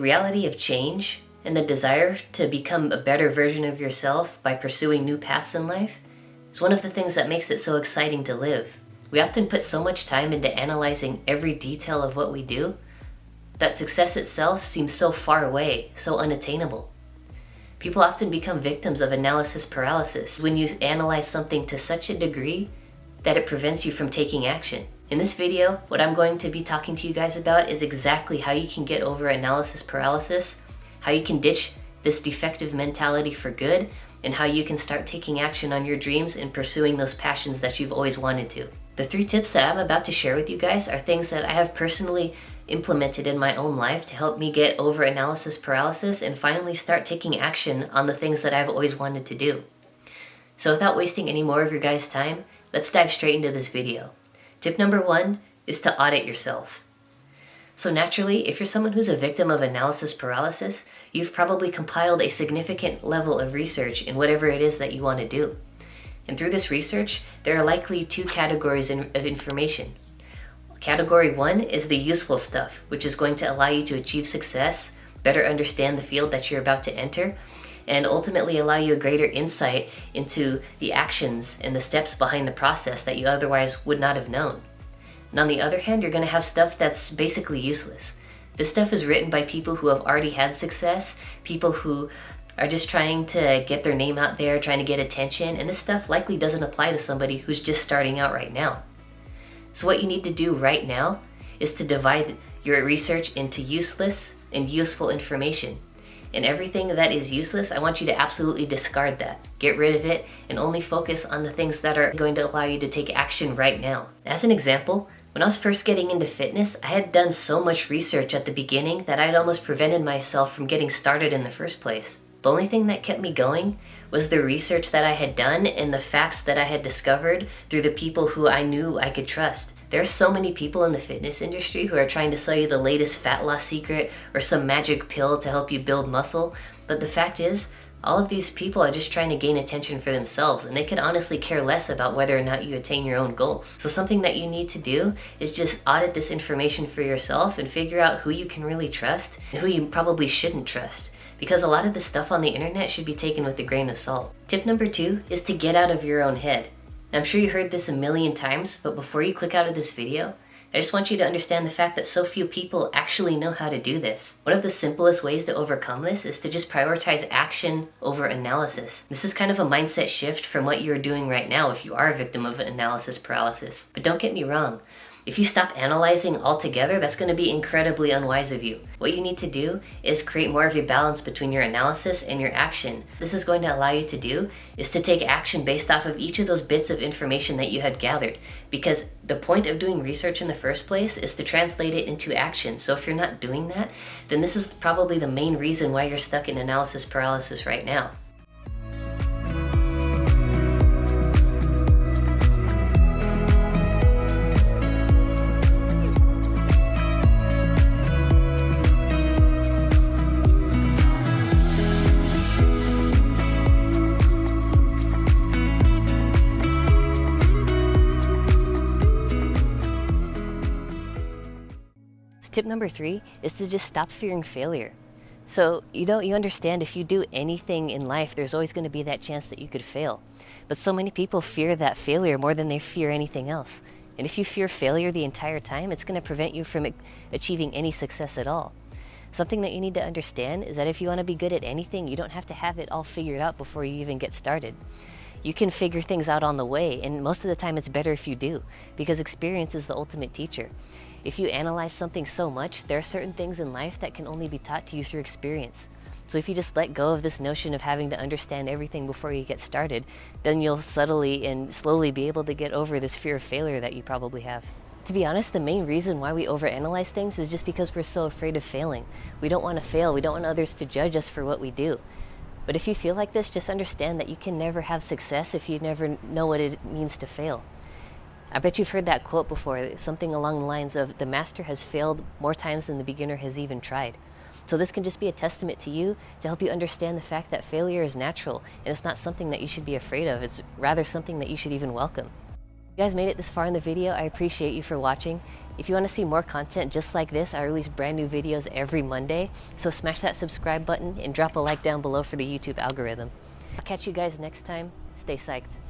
reality of change and the desire to become a better version of yourself by pursuing new paths in life is one of the things that makes it so exciting to live. We often put so much time into analyzing every detail of what we do that success itself seems so far away, so unattainable. People often become victims of analysis paralysis when you analyze something to such a degree that it prevents you from taking action. In this video, what I'm going to be talking to you guys about is exactly how you can get over analysis paralysis, how you can ditch this defective mentality for good, and how you can start taking action on your dreams and pursuing those passions that you've always wanted to. The 3 tips that I'm about to share with you guys are things that I have personally implemented in my own life to help me get over analysis paralysis and finally start taking action on the things that I've always wanted to do. So without wasting any more of your guys' time, let's dive straight into this video. Tip number 1 is to audit yourself. So naturally, if you're someone who's a victim of analysis paralysis, you've probably compiled a significant level of research in whatever it is that you want to do. And through this research, there are likely 2 categories of information. Category 1 is the useful stuff, which is going to allow you to achieve success, better understand the field that you're about to enter, and ultimately allow you a greater insight into the actions and the steps behind the process that you otherwise would not have known. And on the other hand, you're going to have stuff that's basically useless. This stuff is written by people who have already had success, people who are just trying to get their name out there, trying to get attention, and this stuff likely doesn't apply to somebody who's just starting out right now. So what you need to do right now is to divide your research into useless and useful information. And everything that is useless, I want you to absolutely discard that. Get rid of it and only focus on the things that are going to allow you to take action right now. As an example, when I was first getting into fitness, I had done so much research at the beginning that I'd almost prevented myself from getting started in the first place. The only thing that kept me going was the research that I had done and the facts that I had discovered through the people who I knew I could trust. There are so many people in the fitness industry who are trying to sell you the latest fat loss secret or some magic pill to help you build muscle, but the fact is, all of these people are just trying to gain attention for themselves, and they could honestly care less about whether or not you attain your own goals. So something that you need to do is just audit this information for yourself and figure out who you can really trust and who you probably shouldn't trust, because a lot of the stuff on the internet should be taken with a grain of salt. Tip number 2 is to get out of your own head. Now, I'm sure you heard this a million times, but before you click out of this video, I just want you to understand the fact that so few people actually know how to do this. One of the simplest ways to overcome this is to just prioritize action over analysis. This is kind of a mindset shift from what you're doing right now if you are a victim of analysis paralysis. But don't get me wrong. If you stop analyzing altogether, that's going to be incredibly unwise of you. What you need to do is create more of a balance between your analysis and your action. This is going to allow you to do is to take action based off of each of those bits of information that you had gathered. Because the point of doing research in the first place is to translate it into action. So if you're not doing that, then this is probably the main reason why you're stuck in analysis paralysis right now. Tip number 3 is to just stop fearing failure. So you understand if you do anything in life, there's always going to be that chance that you could fail. But so many people fear that failure more than they fear anything else. And if you fear failure the entire time, it's going to prevent you from achieving any success at all. Something that you need to understand is that if you want to be good at anything, you don't have to have it all figured out before you even get started. You can figure things out on the way, and most of the time it's better if you do, because experience is the ultimate teacher. If you analyze something so much, there are certain things in life that can only be taught to you through experience. So if you just let go of this notion of having to understand everything before you get started, then you'll subtly and slowly be able to get over this fear of failure that you probably have. To be honest, the main reason why we overanalyze things is just because we're so afraid of failing. We don't want to fail. We don't want others to judge us for what we do. But if you feel like this, just understand that you can never have success if you never know what it means to fail. I bet you've heard that quote before, something along the lines of, the master has failed more times than the beginner has even tried. So this can just be a testament to you to help you understand the fact that failure is natural, and it's not something that you should be afraid of. It's rather something that you should even welcome. If you guys made it this far in the video, I appreciate you for watching. If you want to see more content just like this, I release brand new videos every Monday, so smash that subscribe button and drop a like down below for the YouTube algorithm. I'll catch you guys next time. Stay psyched.